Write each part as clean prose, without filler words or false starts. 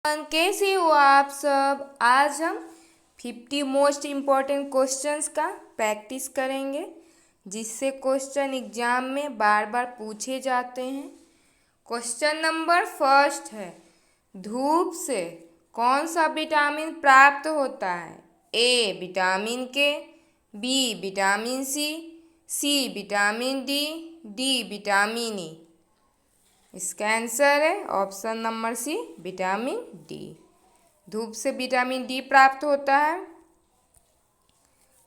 कैसे हो आप सब। आज हम 50 मोस्ट इम्पॉर्टेंट क्वेश्चंस का प्रैक्टिस करेंगे, जिससे क्वेश्चन एग्जाम में बार बार पूछे जाते हैं। क्वेश्चन नंबर फर्स्ट है, धूप से कौन सा विटामिन प्राप्त होता है? A vitamin K, B vitamin C vitamin D vitamin E. इसका आंसर है option number C vitamin D. धूप से विटामिन डी प्राप्त होता है।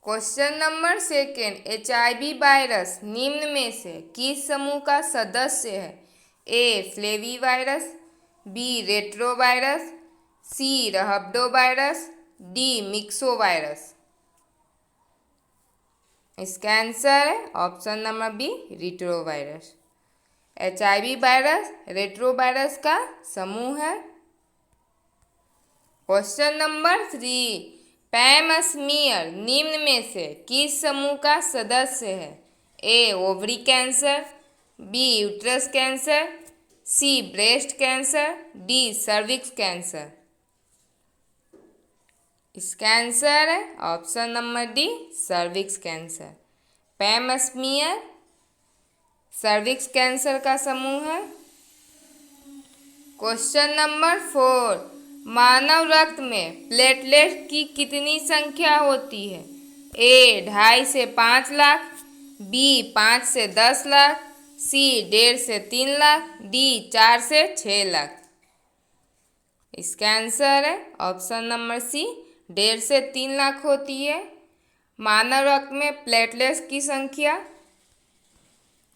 Question number second, HIV virus निम्न में से किस समूह का सदस्य है? A flavivirus, B retrovirus, C rhabdovirus, D myxovirus. इसका आंसर है option number B retrovirus. HIV virus retrovirus का समूह है। क्वेश्चन नंबर 3, पैमस्मीयर निम्न में से किस समूह का सदस्य है? A ovary cancer, B uterus cancer, C breast cancer, D cervix cancer. इसका आंसर है option number D cervix cancer. Pap smear cervix cancer का समूह है। क्वेश्चन नंबर 4, मानव रक्त में प्लेटलेट की कितनी संख्या होती है? ए 2.5 से 5 लाख, बी 5 से 10 लाख, सी 1.5 से 3 लाख, डी 4 से 6 लाख। इसका आंसर है ऑप्शन नंबर सी 1.5 से 3 लाख होती है मानव रक्त में प्लेटलेट्स की संख्या।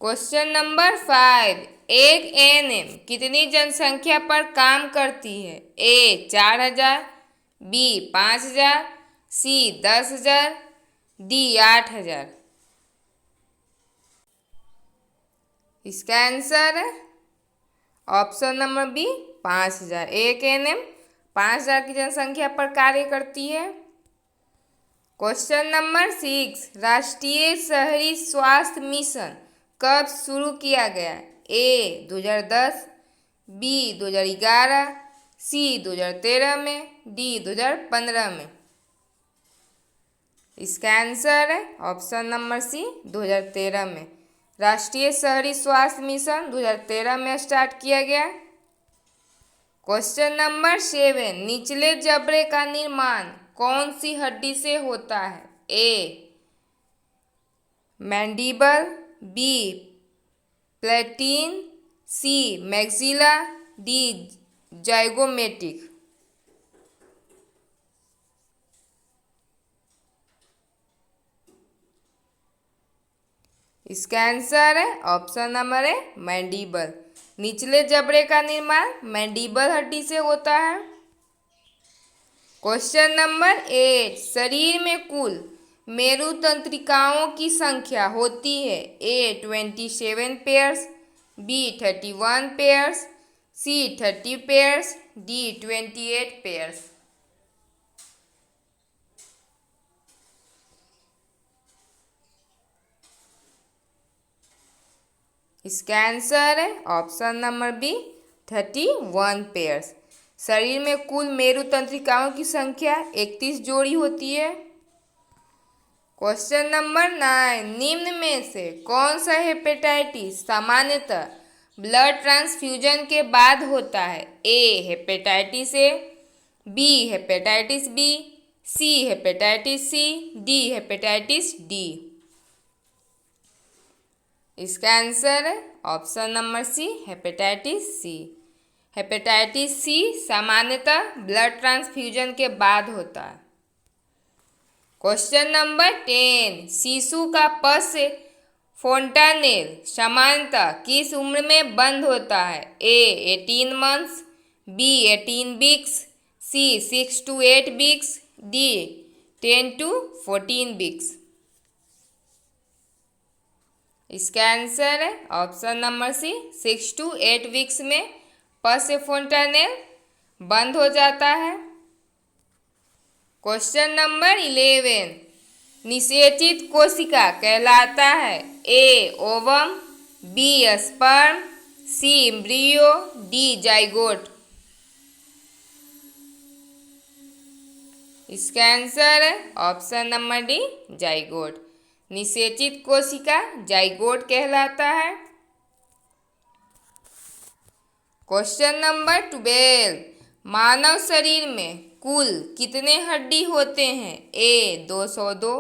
क्वेश्चन नंबर 5, एक ANM कितनी जनसंख्या पर काम करती है? ए 4,000, बी 5,000, सी 10,000, डी 8,000। इसका आंसर है ऑप्शन नंबर बी 5,000। एक ANM 5,000 की जनसंख्या पर कार्य करती है। क्वेश्चन नंबर 6, राष्ट्रीय शहरी स्वास्थ्य मिशन कब शुरू किया गया? ए 2010, बी 2011, सी 2013 में, डी 2015 में। इसका आंसर है ऑप्शन नंबर सी 2013 में। राष्ट्रीय शहरी स्वास्थ्य मिशन 2013 में स्टार्ट किया गया। क्वेश्चन नंबर 7, निचले जबड़े का निर्माण कौन सी हड्डी से होता है? ए मैंडिबल, बी प्लेटिन, सी मैक्सिला, डी जाइगोमेटिक। इसका आंसर है ऑप्शन नंबर ए मैंडिबल। निचले जबड़े का निर्माण मैंडिबल हड्डी से होता है। क्वेश्चन नंबर 8, शरीर में कुल मेरुतंत्रिकाओं की संख्या होती है? ए 27 पेयर्स, बी 31 पेयर्स, सी 30 पेयर्स, डी 28 पेयर्स। इसका आंसर है ऑप्शन नंबर बी 31 पेयर्स। शरीर में कुल मेरुतंत्रिकाओं की संख्या 31 जोड़ी होती है। क्वेश्चन नंबर 9, निम्न में से कौन सा हेपेटाइटिस सामान्यतः ब्लड ट्रांसफ्यूजन के बाद होता है? A hepatitis A, B hepatitis B, C hepatitis C, D hepatitis D. इसका आंसर है option number C hepatitis C. Hepatitis C सामान्यतः ब्लड ट्रांसफ्यूजन के बाद होता है। क्वेश्चन नंबर 10, शिशु का पश्च फोंटानेल सामान्यतः किस उम्र में बंद होता है? A 18 months, B 18 weeks, C 6 to 8 weeks, D 10 to 14 weeks. इसका आंसर है option number C 6 to 8 weeks में पश्च फोंटानेल बंद हो जाता है। क्वेश्चन नंबर 11, निषेचित कोशिका कहलाता है? ए ओवम, बी स्पर्म, सी एम्ब्रियो, डी जाइगोट। इसका आंसर है ऑप्शन नंबर डी जाइगोट। निषेचित कोशिका जाइगोट कहलाता है। क्वेश्चन नंबर 12, मानव शरीर में कुल कितने हड्डी होते हैं? ए 202,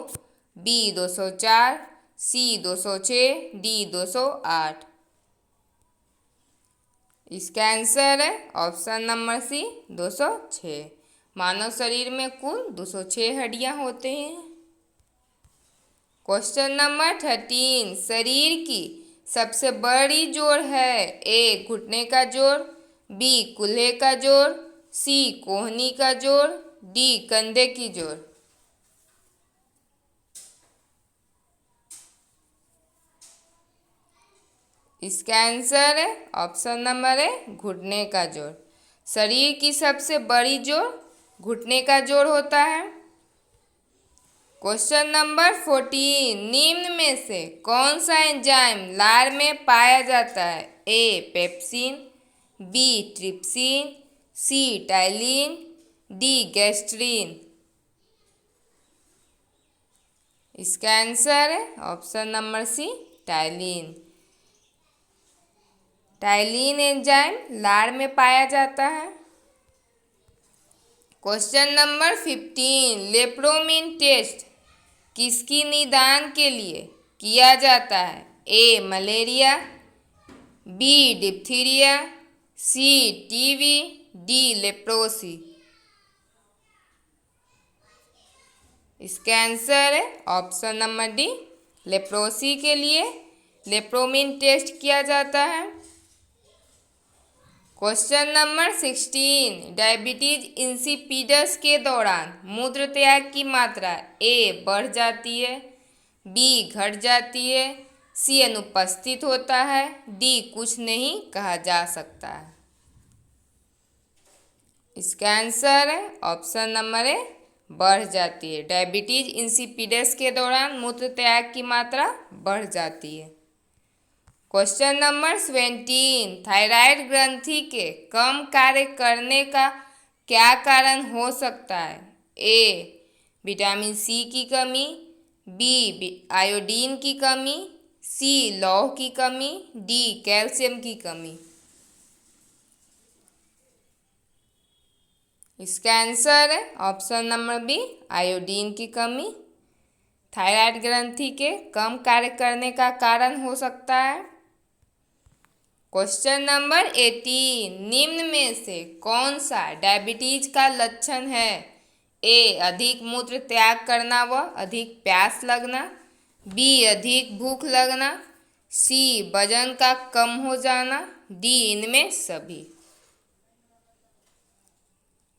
बी 204, सी 206, डी 208। इसका आंसर है ऑप्शन नंबर सी 206। मानव शरीर में कुल 206 हड्डियां होते हैं। क्वेश्चन नंबर 13, शरीर की सबसे बड़ी जोड़ है? ए घुटने का जोड़, बी कूल्हे का जोड़, सी कोहनी का जोड़, डी कंधे की जोड़। इसका आंसर है ऑप्शन नंबर है घुटने का जोड़। शरीर की सबसे बड़ी जोड़ घुटने का जोड़ होता है। क्वेश्चन नंबर 14, निम्न में से कौन सा एंजाइम लार में पाया जाता है? A pepsin, B trypsin, C ptyalin, D gastrin. इसका आंसर है option number C ptyalin. Ptyalin enzyme लार में पाया जाता है। क्वेश्चन नंबर 15, लेप्रोमिन टेस्ट किसकी निदान के लिए किया जाता है? A malaria, B diphtheria, C TB, D leprosy. इसका आंसर है ऑप्शन नंबर डी लेप्रोसी के लिए लेप्रोमिन टेस्ट किया जाता है। क्वेश्चन नंबर 16, डायबिटीज इंसिपिडस के दौरान मूत्र त्याग की मात्रा ए बढ़ जाती है, बी घट जाती है, सी अनुपस्थित होता है, डी कुछ नहीं कहा जा सकता है। इसका आंसर है ऑप्शन नंबर ए बढ़ जाती है। डायबिटीज इंसिपिडस के दौरान मूत्र त्याग की मात्रा बढ़ जाती है। क्वेश्चन नंबर 17, थायराइड ग्रंथि के कम कार्य करने का क्या कारण हो सकता है? ए विटामिन सी की कमी, बी आयोडीन की कमी, सी लौह की कमी, डी कैल्शियम की कमी। इसका आंसर है ऑप्शन नंबर बी आयोडीन की कमी थायराइड ग्रंथि के कम कार्य करने का कारण हो सकता है। क्वेश्चन नंबर 18, निम्न में से कौन सा डायबिटीज का लक्षण है? ए अधिक मूत्र त्याग करना व अधिक प्यास लगना, बी अधिक भूख लगना, सी वजन का कम हो जाना, डी इनमें सभी।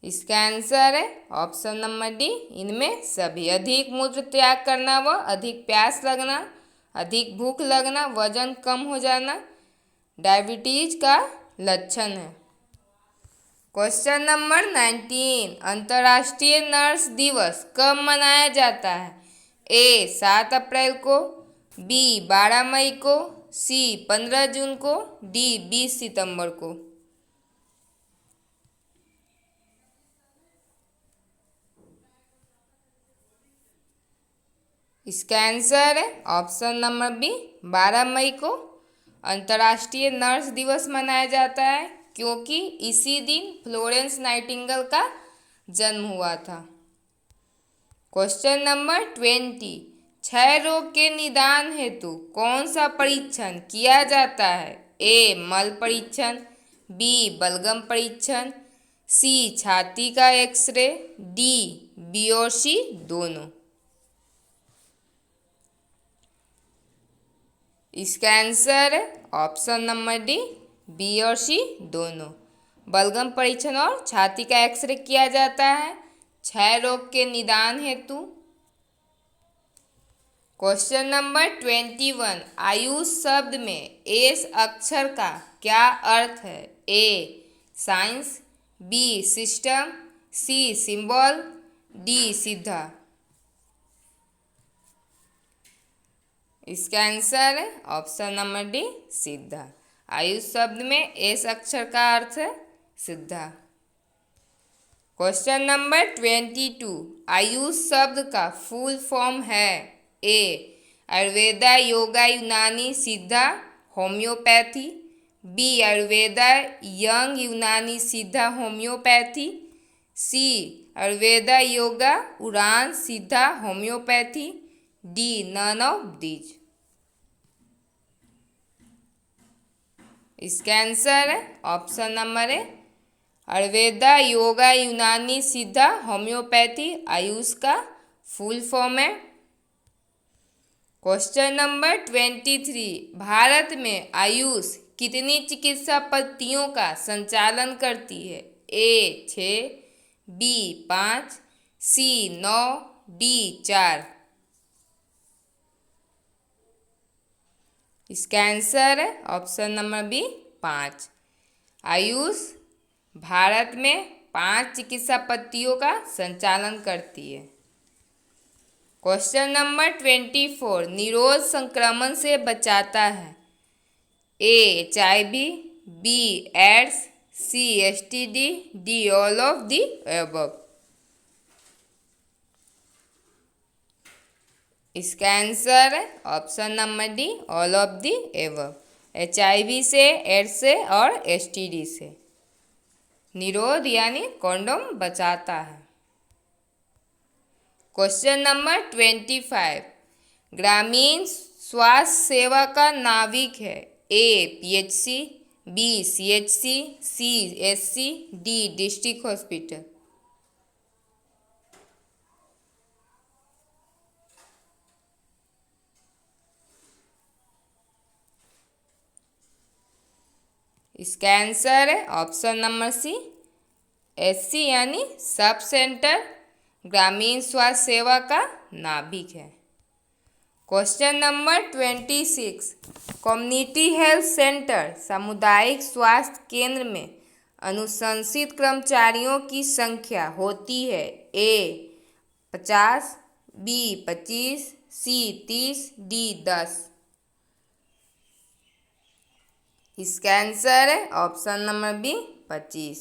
इसका आंसर है ऑप्शन नंबर डी इनमें सभी। अधिक मूत्र त्याग करना व अधिक प्यास लगना, अधिक भूख लगना, वजन कम हो जाना डायबिटीज का लक्षण है। क्वेश्चन नंबर 19, अंतर्राष्ट्रीय नर्स दिवस कब मनाया जाता है? ए 7 अप्रैल को, बी 12 मई को, सी 15 जून को, डी 20 सितंबर को। इसका आंसर है ऑप्शन नंबर बी 12 मई को अंतर्राष्ट्रीय नर्स दिवस मनाया जाता है, क्योंकि इसी दिन फ्लोरेंस नाइटिंगेल का जन्म हुआ था। क्वेश्चन नंबर 20, क्षय रोग के निदान हेतु कौन सा परीक्षण किया जाता है? ए मल परीक्षण, बी बलगम परीक्षण, सी छाती का एक्सरे, डी बी और सी दोनों। इसका आंसर है ऑप्शन नंबर डी बी और सी दोनों। बलगम परीक्षण और छाती का एक्सरे किया जाता है क्षय रोग के निदान हेतु। क्वेश्चन नंबर 21, आयुष शब्द में एस अक्षर का क्या अर्थ है? A science, B system, C symbol, D सीधा। इसका आंसर है ऑप्शन नंबर डी सीधा। आयुष शब्द में एस अक्षर का अर्थ है सीधा। क्वेश्चन नंबर 22, आयुष शब्द का फुल फॉर्म है ए Ayurveda yoga Unani Siddha homeopathy, B Ayurveda young यूनानी सिद्धा होम्योपैथी, सी आयुर्वेदा योगा उड़ान Siddha homeopathy, D none of these. इसका आंसर है option number A Ayurveda yoga Unani Siddha homeopathy AYUSH का फुल फॉर्म है। क्वेश्चन नंबर 23, भारत में आयुष कितनी चिकित्सा पद्धतियों का संचालन करती है? A 6, B 5, C 9, D 4। इसका आंसर है option number B 5। AYUSH Bharat में 5 चिकित्सा पद्धतियों का संचालन करती है। क्वेश्चन नंबर 24, निरोध संक्रमण से बचाता है? A HIV, B AIDS, C STD, D all of the above. इसका आंसर है option number D all of the above. HIV से, एड्स से और STD से निरोध यानी कॉन्डोम बचाता है। क्वेश्चन नंबर 25, ग्रामीण स्वास्थ्य सेवा का नाविक है? ए PHC, बी CHC, सी SC, डी डिस्ट्रिक्ट हॉस्पिटल। इसका आंसर है ऑप्शन नंबर सी SC यानी सब सेंटर ग्रामीण स्वास्थ्य सेवा का नाभिक है। Question number 26, community health centre सामुदायिक स्वास्थ्य केंद्र में अनुशंसित कर्मचारियों की संख्या होती है? A 50, B 25, C 30, D 10। इसका आंसर है option number B 25।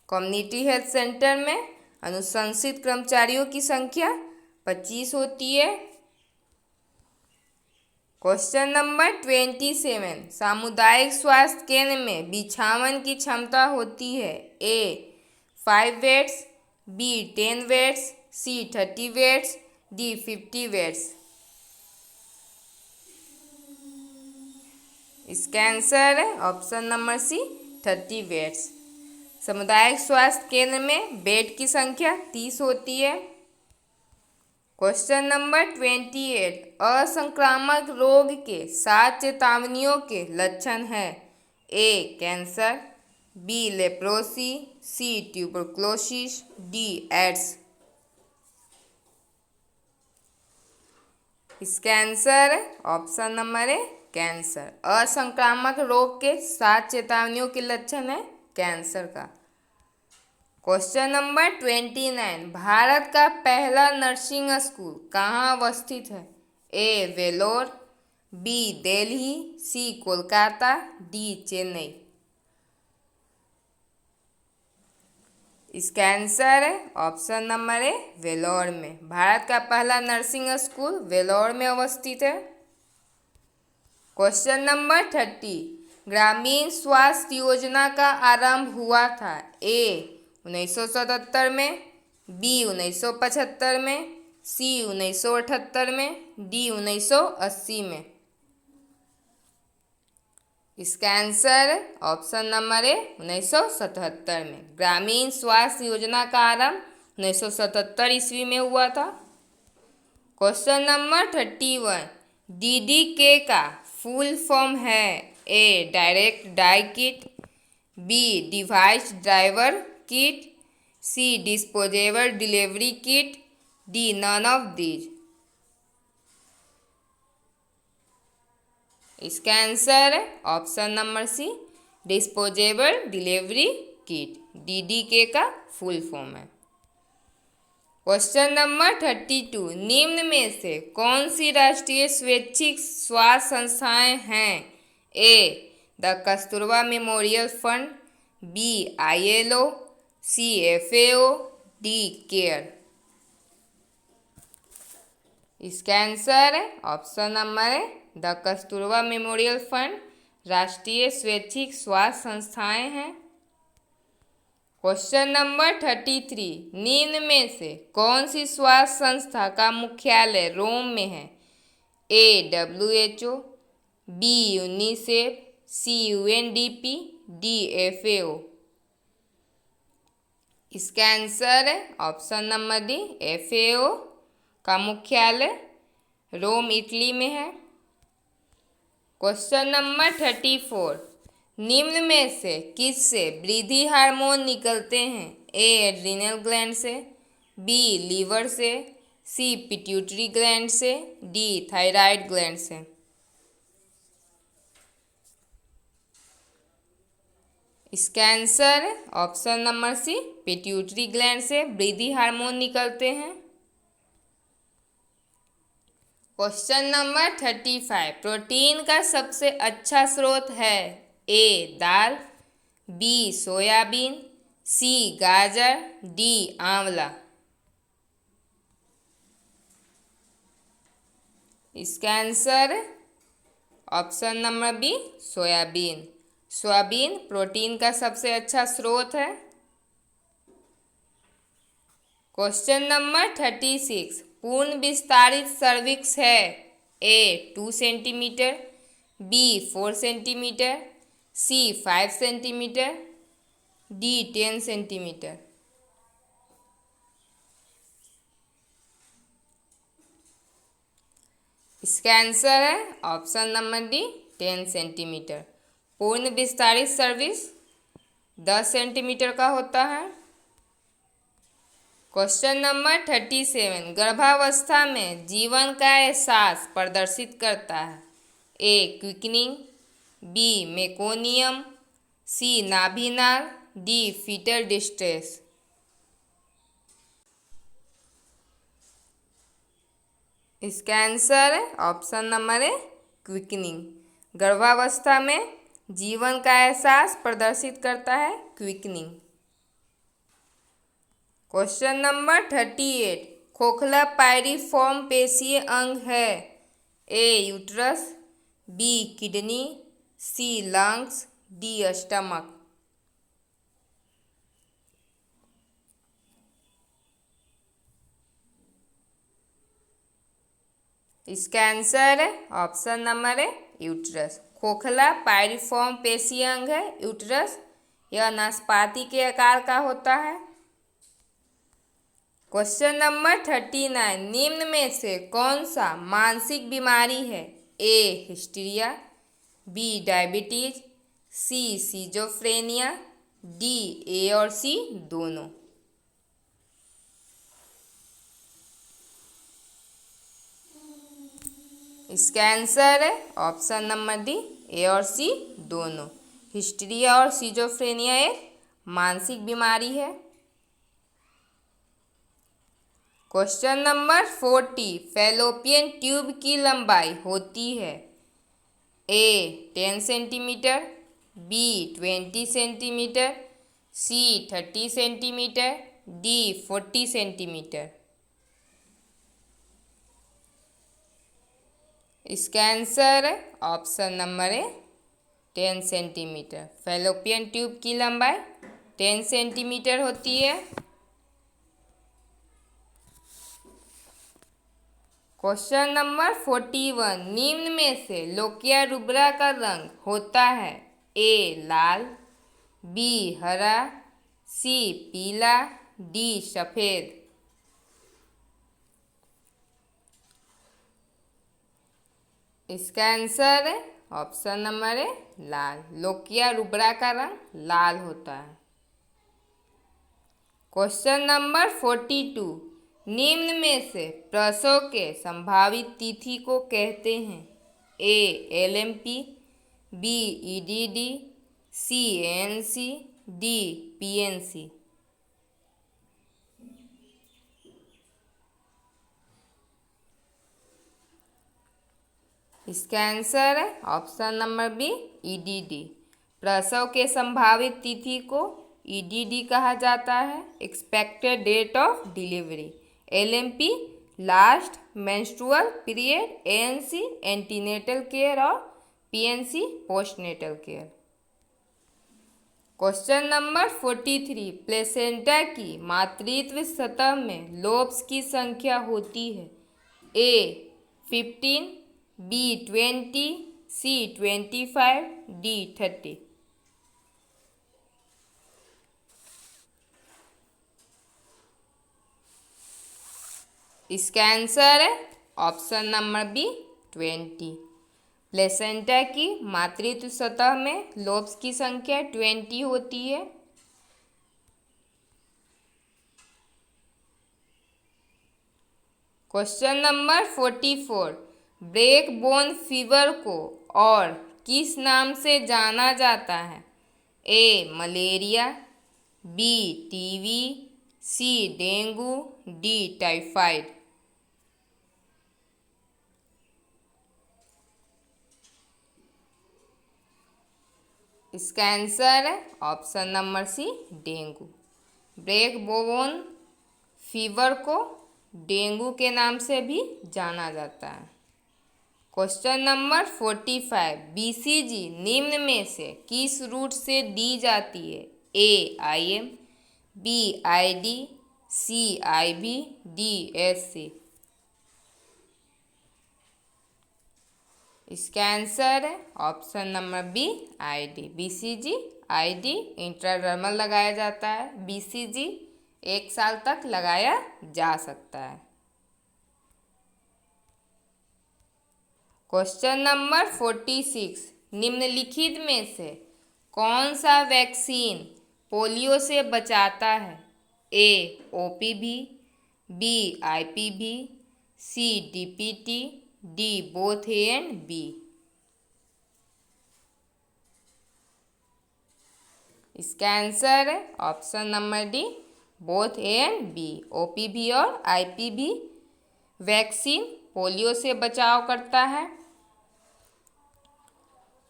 Community health centre में अनुशंसित कर्मचारियों की संख्या 25 होती है। क्वेश्चन नंबर 27, सामुदायिक स्वास्थ्य केंद्र में बिछावन की क्षमता होती है? ए 5 बेड्स, बी 10 बेड्स, सी 30 बेड्स, डी 50 बेड्स। इसका आंसर है ऑप्शन नंबर सी 30 बेड्स। सामुदायिक स्वास्थ्य केंद्र में बेड की संख्या 30 होती है। क्वेश्चन नंबर 28, असंक्रामक रोग के 7 चेतावनियों के लक्षण हैं? ए कैंसर, बी लेप्रोसी, सी ट्यूबरक्लोसिस, डी एड्स। इसका आंसर है ऑप्शन नंबर ए कैंसर। असंक्रामक रोग के 7 चेतावनियों के लक्षण है कैंसर का। क्वेश्चन नंबर 29, भारत का पहला नर्सिंग स्कूल कहाँ अवस्थित है? ए वेलोर, बी दिल्ली, सी कोलकाता, डी चेन्नई। इसका आंसर है ऑप्शन नंबर ए वेलोर में। भारत का पहला नर्सिंग स्कूल वेलोर में अवस्थित है। क्वेश्चन नंबर 30, ग्रामीण स्वास्थ्य योजना का आरंभ हुआ था? ए 1977 में, बी 1975 में, सी 1978 में, डी 1980 में। इसका आंसर ऑप्शन नंबर ए 1977 में। ग्रामीण स्वास्थ्य योजना का आरंभ 1977 ईस्वी में हुआ था। क्वेश्चन नंबर 31, DDK का फुल फॉर्म है? A direct die kit, B device driver kit, C disposable delivery kit, D none of these. इसका आंसर है option number C disposable delivery kit. DDK का फुल फॉर्म है। Question number 32, निम्न में से कौन सी राष्ट्रीय स्वैच्छिक स्वास्थ्य संस्थाएं हैं? A the Kasturba memorial fund, B ILO, CFAO, D care. इसका आंसर है ऑप्शन नंबर है द कस्तूरबा मेमोरियल फंड राष्ट्रीय स्वैच्छिक स्वास्थ्य संस्थाएं हैं। क्वेश्चन नंबर 33, निम्न में से कौन सी स्वास्थ्य संस्था का मुख्यालय रोम में है? A WHO, B UNICEF, C UNDP, D FAO। इसका आंसर है ऑप्शन नंबर डी FAO का मुख्यालय रोम इटली में है। क्वेश्चन नंबर 34, निम्न में से किससे वृद्धि हार्मोन निकलते हैं? A एड्रिनल ग्लैंड से, B लीवर से, C पिट्यूटरी ग्लैंड से, D थायराइड ग्लैंड से। इसका आंसर है option number C pituitary gland से वृद्धि हार्मोन निकलते हैं। क्वेश्चन नंबर 35, प्रोटीन का सबसे अच्छा स्रोत है? A दाल, B सोयाबीन, C गाजर, D आंवला। इसका आंसर है option number B soybean. Soybean protein का सबसे अच्छा स्रोत है। क्वेश्चन नंबर 36, पूर्ण विस्तारित सर्विक्स है? A 2 centimetre, B 4 centimetre, C 5 centimetre, D 10 centimetre. इसका आंसर है ऑप्शन नंबर डी 10 सेंटीमीटर। पूर्ण विस्तारित सर्विस 10 सेंटीमीटर का होता है। क्वेश्चन नंबर 37, गर्भावस्था में जीवन का एहसास प्रदर्शित करता है? A quickening, B meconium, C नाभिनाल, D फीटल डिस्ट्रेस। इसका आंसर है ऑप्शन नंबर ए क्विकनिंग। गर्भावस्था में जीवन का एहसास प्रदर्शित करता है क्विकनिंग। क्वेश्चन नंबर 38, खोखला पायरिफॉर्म पेशीय अंग है? A uterus, B kidney, C lungs, D stomach. इसका आंसर है ऑप्शन नंबर है यूट्रस। खोखला पायरिफॉर्म पेशीय अंग है यूट्रस। यह नाशपाती के आकार का होता है। क्वेश्चन नंबर 39, निम्न में से कौन सा मानसिक बीमारी है? A hysteria, B diabetes, C schizophrenia, D A और C दोनों। इसका आंसर है ऑप्शन नंबर डी ए और सी दोनों। हिस्टीरिया और सिजोफ्रेनिया एक मानसिक बीमारी है। क्वेश्चन नंबर 40, फैलोपियन ट्यूब की लंबाई होती है? A 10 centimetre, B 20 centimetre, C 30 centimetre, D 40 centimetre. इसका आंसर है ऑप्शन नंबर ए 10 सेंटीमीटर। फैलोपियन ट्यूब की लंबाई 10 सेंटीमीटर होती है। क्वेश्चन नंबर 41, निम्न में से लोकिया रुब्रा का रंग होता है? A लाल, B हरा, C पीला, D सफ़ेद। इसका आंसर है ऑप्शन नंबर है लाल। लोकिया रुब्रा का रंग लाल होता है। क्वेश्चन नंबर 42, निम्न में से प्रसव के संभावित तिथि को कहते हैं? A LMP, B EDD, C ANC, D PNC। इसका आंसर है ऑप्शन नंबर बी EDD। प्रसव के संभावित तिथि को ईडीडी कहा जाता है, expected date of delivery. LMP last menstrual period, ANC antenatal care और PNC postnatal care. Question number 43, placenta की मातृत्व सतह में लोब्स की संख्या होती है। A 15, B 20, C 25, D 30। इसका आंसर है ऑप्शन नंबर बी 20। प्लेसेंटा की मातृत्व सतह में लोब्स की संख्या 20 होती है। Question number 44, break bone fever को और किस नाम से जाना जाता है। A malaria, B TB, C dengue, D typhoid. इसका आंसर है option number C dengue. Break bone fever को डेंगू के नाम से भी जाना जाता है। क्वेश्चन नंबर 45, बीसीजी निम्न में से किस रूट से दी जाती है। A IM, B ID, C IV, D SC. इसका आंसर है option number B ID. BCG ID intradermal लगाया जाता है। बीसीजी 1 साल तक लगाया जा सकता है। क्वेश्चन नंबर 46, निम्नलिखित में से कौन सा वैक्सीन पोलियो से बचाता है। A OPV, B IPV, C DPT, D both A and B. इसका आंसर है option number D both A and B. OPV और आईपीवी वैक्सीन पोलियो से बचाव करता है।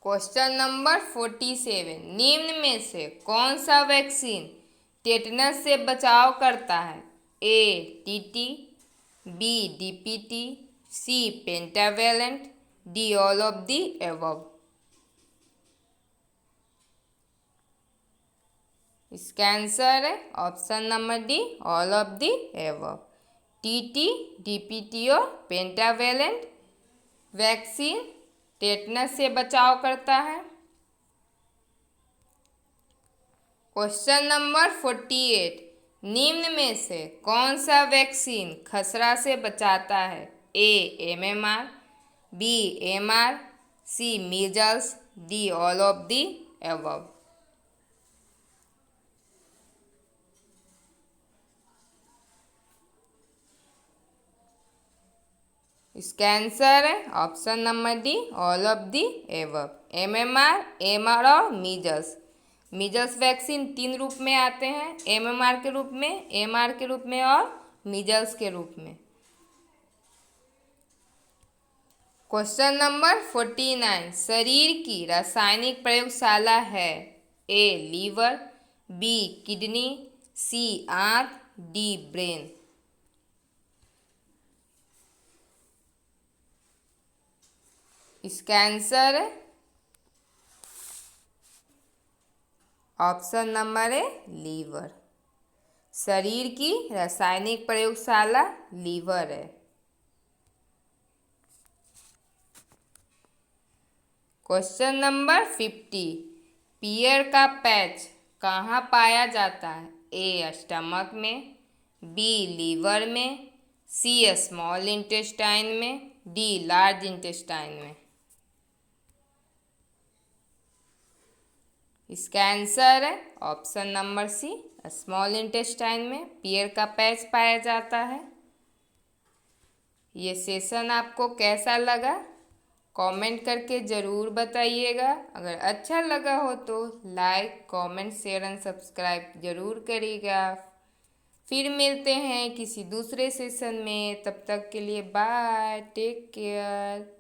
क्वेश्चन नंबर 47, निम्न में से कौन सा वैक्सीन टेटनस से बचाव करता है। A TT, B DPT, C pentavalent, D all of the above. इसका आंसर है option number D all of the above. TT, DPT और पेंटावेलेंट वैक्सीन टेटनस से बचाव करता है। क्वेश्चन नंबर 48, निम्न में से कौन सा वैक्सीन खसरा से बचाता है। A MMR, B MR, C measles, D all of the above. इसका आंसर है option number D all of the above. MMR, MR और मीजल्स। मीजल्स वैक्सीन 3 रूप में आते हैं, एमएमआर के रूप में, एमआर के रूप में और मीजल्स के रूप में। क्वेश्चन नंबर 49, शरीर की रासायनिक प्रयोगशाला है। ए लीवर, बी किडनी, सी आंत, डी ब्रेन। इसका आंसर है ऑप्शन नंबर ए लीवर। शरीर की रासायनिक प्रयोगशाला लीवर है। क्वेश्चन नंबर 50, पियर का पैच कहाँ पाया जाता है। ए स्टमक में, बी लीवर में, सी स्मॉल इंटेस्टाइन में, डी लार्ज इंटेस्टाइन में। इसका आंसर है option number C small intestine में पियर का पैच पाया जाता है। ये सेशन आपको कैसा लगा कमेंट करके ज़रूर बताइएगा। अगर अच्छा लगा हो तो like, comment, share and subscribe ज़रूर करिएगा। फिर मिलते हैं किसी दूसरे सेशन में, तब तक के लिए बाय, टेक केयर।